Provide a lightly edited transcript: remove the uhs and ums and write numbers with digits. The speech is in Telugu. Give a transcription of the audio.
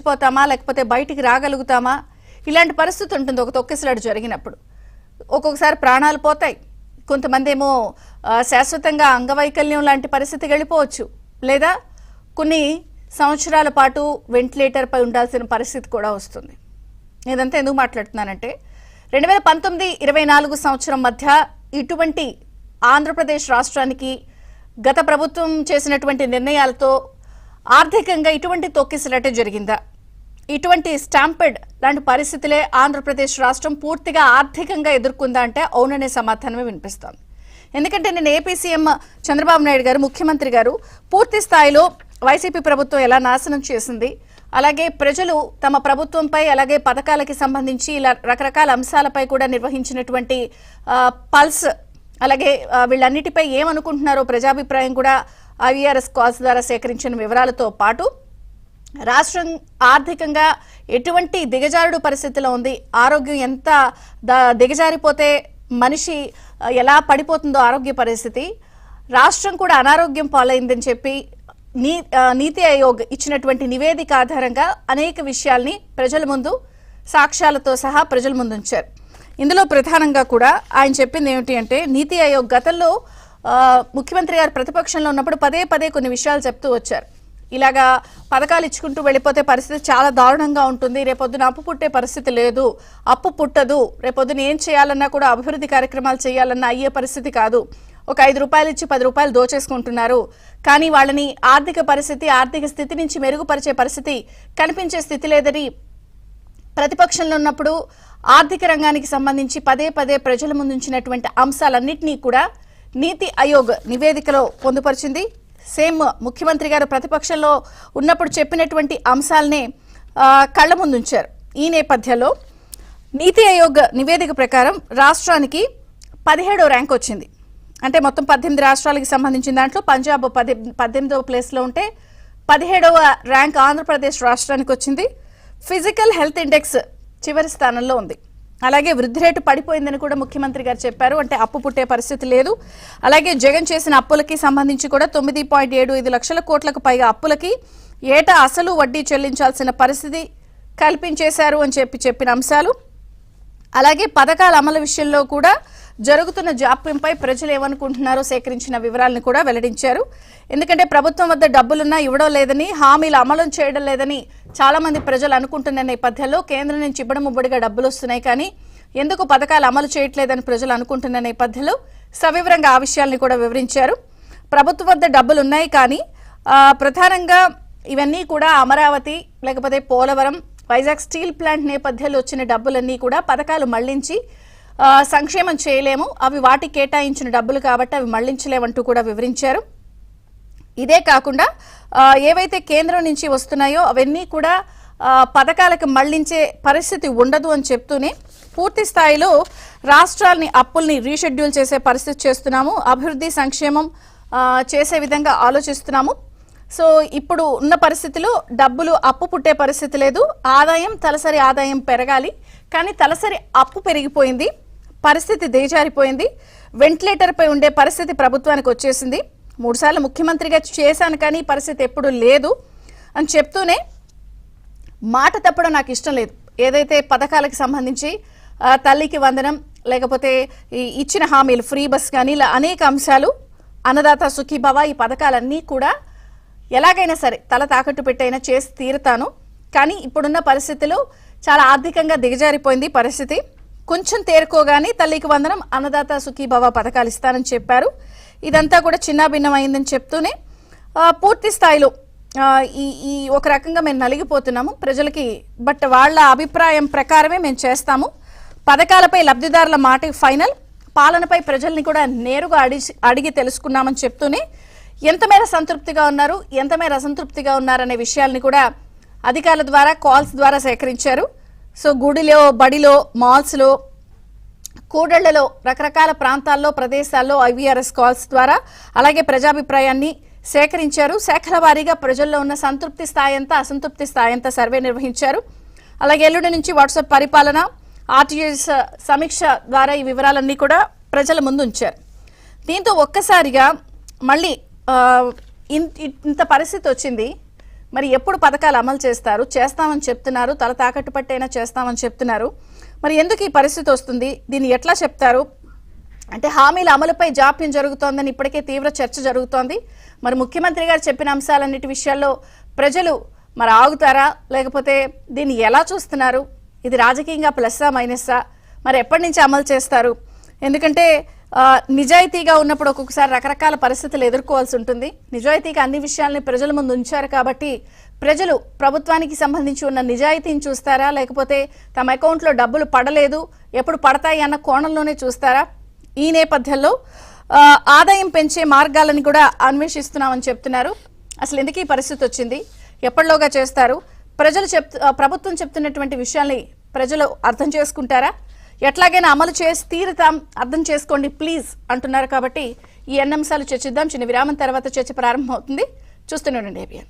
పోతామా లేకపోతే బయటికి రాగలుగుతామా ఇలాంటి పరిస్థితి ఉంటుంది ఒక తొక్కిసలాట జరిగినప్పుడు. ఒక్కొక్కసారి ప్రాణాలు పోతాయి, కొంతమంది ఏమో శాశ్వతంగా అంగవైకల్యం లాంటి పరిస్థితికి వెళ్ళిపోవచ్చు, లేదా కొన్ని సంవత్సరాల పాటు వెంటిలేటర్ పై ఉండాల్సిన పరిస్థితి కూడా వస్తుంది. ఇదంతా ఎందుకు మాట్లాడుతున్నానంటే 2019-24 సంవత్సరం మధ్య ఇటువంటి ఆంధ్రప్రదేశ్ రాష్ట్రానికి గత ప్రభుత్వం చేసినటువంటి నిర్ణయాలతో ఆర్థికంగా ఇటువంటి తొక్కిసలాట జరిగిందా, ఇటువంటి స్టాంపెడ్ లాంటి పరిస్థితులే ఆంధ్రప్రదేశ్ రాష్ట్రం పూర్తిగా ఆర్థికంగా ఎదుర్కొందా అంటే అవుననే సమాధానమే వినిపిస్తోంది. ఎందుకంటే నేను ఏపీ సీఎం చంద్రబాబు నాయుడు గారు, ముఖ్యమంత్రి గారు పూర్తి స్థాయిలో వైసీపీ ప్రభుత్వం ఎలా నాశనం చేసింది, అలాగే ప్రజలు తమ ప్రభుత్వంపై అలాగే పథకాలకి సంబంధించి ఇలా రకరకాల అంశాలపై కూడా నిర్వహించినటువంటి పల్స్, అలాగే వీళ్ళన్నిటిపై ఏమనుకుంటున్నారో ప్రజాభిప్రాయం కూడా ఐవీఆర్ఎస్ కాల్స్ ద్వారా సేకరించిన వివరాలతో పాటు రాష్ట్రం ఆర్థికంగా ఎటువంటి దిగజారుడు పరిస్థితిలో ఉంది, ఆరోగ్యం ఎంత దిగజారిపోతే మనిషి ఎలా పడిపోతుందో ఆరోగ్య పరిస్థితి, రాష్ట్రం కూడా అనారోగ్యం పాలైందని చెప్పి నీతి ఆయోగ్ ఇచ్చినటువంటి నివేదిక ఆధారంగా అనేక విషయాల్ని ప్రజల ముందు సాక్ష్యాలతో సహా ప్రజల ముందు ఉంచారు. ఇందులో ప్రధానంగా కూడా ఆయన చెప్పింది ఏమిటి అంటే, నీతి ఆయోగ్ గతంలో ముఖ్యమంత్రి గారు ప్రతిపక్షంలో ఉన్నప్పుడు పదే పదే కొన్ని విషయాలు చెప్తూ వచ్చారు. ఇలాగా పథకాలు ఇచ్చుకుంటూ వెళ్ళిపోతే పరిస్థితి చాలా దారుణంగా ఉంటుంది, రేపొద్దున అప్పు పుట్టే పరిస్థితి లేదు, అప్పు పుట్టదు, రేపొద్దున ఏం చేయాలన్నా కూడా అభివృద్ధి కార్యక్రమాలు చేయాలన్నా అయ్యే పరిస్థితి కాదు, ఒక 5 రూపాయలు ఇచ్చి 10 రూపాయలు దోచేసుకుంటున్నారు, కానీ వాళ్ళని ఆర్థిక పరిస్థితి ఆర్థిక స్థితి నుంచి మెరుగుపరిచే పరిస్థితి కనిపించే స్థితి లేదని ప్రతిపక్షంలో ఉన్నప్పుడు ఆర్థిక రంగానికి సంబంధించి పదే పదే ప్రజల ముందుంచినటువంటి అంశాలన్నింటినీ కూడా నీతి ఆయోగ్ నివేదికలో పొందుపరిచింది. సేమ్ ముఖ్యమంత్రి గారు ప్రతిపక్షంలో ఉన్నప్పుడు చెప్పినటువంటి అంశాలనే కళ్ల ముందుంచారు. ఈ నేపథ్యంలో నీతి ఆయోగ్ నివేదిక ప్రకారం రాష్ట్రానికి 17వ ర్యాంక్ వచ్చింది. అంటే మొత్తం 18 రాష్ట్రాలకు సంబంధించిన దాంట్లో పంజాబ్ 18వ ప్లేస్లో ఉంటే 17వ ర్యాంక్ ఆంధ్రప్రదేశ్ రాష్ట్రానికి వచ్చింది. ఫిజికల్ హెల్త్ ఇండెక్స్ చివరి స్థానంలో ఉంది. అలాగే వృద్ధి రేటు పడిపోయిందని కూడా ముఖ్యమంత్రి గారు చెప్పారు, అంటే అప్పు పుట్టే పరిస్థితి లేదు. అలాగే జగన్ చేసిన అప్పులకి సంబంధించి కూడా 9.75 లక్షల కోట్లకు పైగా అప్పులకి ఏటా అసలు వడ్డీ చెల్లించాల్సిన పరిస్థితి కల్పించేశారు అని చెప్పిన అంశాలు, అలాగే పథకాల అమలు విషయంలో కూడా జరుగుతున్న జాప్యంపై ప్రజలు ఏమనుకుంటున్నారో సేకరించిన వివరాలను కూడా వెల్లడించారు. ఎందుకంటే ప్రభుత్వం వద్ద డబ్బులున్నా ఇవ్వడం లేదని, హామీలు అమలు చేయడం లేదని చాలా మంది ప్రజలు అనుకుంటున్న నేపథ్యంలో కేంద్రం నుంచి ఇబ్బడముబ్బడిగా డబ్బులు వస్తున్నాయి, కానీ ఎందుకు పథకాలు అమలు చేయట్లేదని ప్రజలు అనుకుంటున్న నేపథ్యంలో సవివరంగా ఆ విషయాల్ని కూడా వివరించారు. ప్రభుత్వం వద్ద డబ్బులు ఉన్నాయి, కానీ ప్రధానంగా ఇవన్నీ కూడా అమరావతి లేకపోతే పోలవరం, వైజాగ్ స్టీల్ ప్లాంట్ నేపథ్యంలో వచ్చిన డబ్బులన్నీ కూడా పథకాలు మళ్లించి సంక్షేమం చేయలేము, అవి వాటికి కేటాయించిన డబ్బులు కాబట్టి అవి మళ్లించలేమంటూ కూడా వివరించారు. ఇదే కాకుండా ఏవైతే కేంద్రం నుంచి వస్తున్నాయో అవన్నీ కూడా పథకాలకు మళ్లించే పరిస్థితి ఉండదు అని చెప్తూనే పూర్తి స్థాయిలో రాష్ట్రాల్ని అప్పుల్ని రీషెడ్యూల్ చేసే పరిస్థితి చేస్తున్నాము, అభివృద్ధి సంక్షేమం చేసే విధంగా ఆలోచిస్తున్నాము. సో ఇప్పుడు ఉన్న పరిస్థితిలో డబ్బులు అప్పు పుట్టే పరిస్థితి లేదు, ఆదాయం తలసరి ఆదాయం పెరగాలి, కానీ తలసరి అప్పు పెరిగిపోయింది, పరిస్థితి దిగజారిపోయింది, వెంటిలేటర్ పై ఉండే పరిస్థితి ప్రభుత్వానికి వచ్చేసింది, 3 సార్లు ముఖ్యమంత్రిగా చేశాను కానీ పరిస్థితి ఎప్పుడు లేదు అని చెప్తూనే మాట తప్పడం నాకు ఇష్టం లేదు. ఏదైతే పథకాలకు సంబంధించి తల్లికి వందనం లేకపోతే ఇచ్చిన హామీలు ఫ్రీ బస్ కానీ ఇలా అనేక అంశాలు, అన్నదాత సుఖీభవ, ఈ పథకాలన్నీ కూడా ఎలాగైనా సరే తల తాకట్టు పెట్టైనా చేసి తీరుతాను, కానీ ఇప్పుడున్న పరిస్థితిలో చాలా ఆర్థికంగా దిగజారిపోయింది పరిస్థితి, కొంచెం తేరుకోగానే తల్లికి వందనం, అన్నదాత సుఖీభవ పథకాలు ఇస్తానని చెప్పారు. ఇదంతా కూడా చిన్నాభిన్నమైందని చెప్తూనే పూర్తి స్థాయిలో ఈ ఒక రకంగా మేము నలిగిపోతున్నాము ప్రజలకి, బట్ వాళ్ళ అభిప్రాయం ప్రకారమే మేము చేస్తాము, పథకాలపై లబ్ధిదారుల మాట ఫైనల్, పాలనపై ప్రజల్ని కూడా నేరుగా అడిగి తెలుసుకున్నామని చెప్తూనే ఎంతమేర సంతృప్తిగా ఉన్నారు, ఎంతమేర అసంతృప్తిగా ఉన్నారనే విషయాల్ని కూడా అధికారుల ద్వారా కాల్స్ ద్వారా సేకరించారు. సో గుడిలో, బడిలో, మాల్స్లో, కూడళ్లలో, రకరకాల ప్రాంతాల్లో, ప్రదేశాల్లో ఐవీఆర్ఎస్ కాల్స్ ద్వారా అలాగే ప్రజాభిప్రాయాన్ని సేకరించారు. శాఖల వారీగా ప్రజల్లో ఉన్న సంతృప్తి స్థాయి ఎంత, అసంతృప్తి స్థాయి ఎంత సర్వే నిర్వహించారు. అలాగే ఎల్లుండి నుంచి వాట్సాప్ పరిపాలన, ఆర్టీఎస్ సమీక్ష ద్వారా ఈ వివరాలన్నీ కూడా ప్రజల ముందు ఉంచారు. దీంతో ఒక్కసారిగా మళ్ళీ ఇంత పరిస్థితి వచ్చింది. మరి ఎప్పుడు పథకాలు అమలు చేస్తారు? చేస్తామని చెప్తున్నారు, తల తాకట్టు పట్టైనా చేస్తామని చెప్తున్నారు. మరి ఎందుకు ఈ పరిస్థితి వస్తుంది? దీన్ని ఎట్లా చెప్తారు? అంటే హామీల అమలుపై జాప్యం జరుగుతోందని ఇప్పటికే తీవ్ర చర్చ జరుగుతోంది. మరి ముఖ్యమంత్రి గారు చెప్పిన అంశాలన్నిటి విషయాల్లో ప్రజలు మరి ఆగుతారా, లేకపోతే దీన్ని ఎలా చూస్తున్నారు? ఇది రాజకీయంగా ప్లస్సా మైనస్సా? మరి ఎప్పటి నుంచి అమలు చేస్తారు? ఎందుకంటే నిజాయితీగా ఉన్నప్పుడు ఒక్కొక్కసారి రకరకాల పరిస్థితులు ఎదుర్కోవాల్సి ఉంటుంది. నిజాయితీగా అన్ని విషయాల్ని ప్రజల ముందు ఉంచారు కాబట్టి ప్రజలు ప్రభుత్వానికి సంబంధించి ఉన్న నిజాయితీని చూస్తారా, లేకపోతే తమ అకౌంట్లో డబ్బులు పడలేదు ఎప్పుడు పడతాయి అన్న కోణంలోనే చూస్తారా? ఈ నేపథ్యంలో ఆదాయం పెంచే మార్గాలను కూడా అన్వేషిస్తున్నామని చెప్తున్నారు. అసలు ఎందుకు ఈ పరిస్థితి వచ్చింది? ఎప్పటిలోగా చేస్తారు? ప్రభుత్వం చెప్తున్నటువంటి విషయాల్ని ప్రజలు అర్థం చేసుకుంటారా? ఎట్లాగైనా అమలు చేసి తీరుతాం, అర్థం చేసుకోండి ప్లీజ్ అంటున్నారు. కాబట్టి ఈ అన్ని అంశాలు చర్చిద్దాం. చిన్న విరామం తర్వాత చర్చ ప్రారంభమవుతుంది. చూస్తూనే ఉండండి ABN.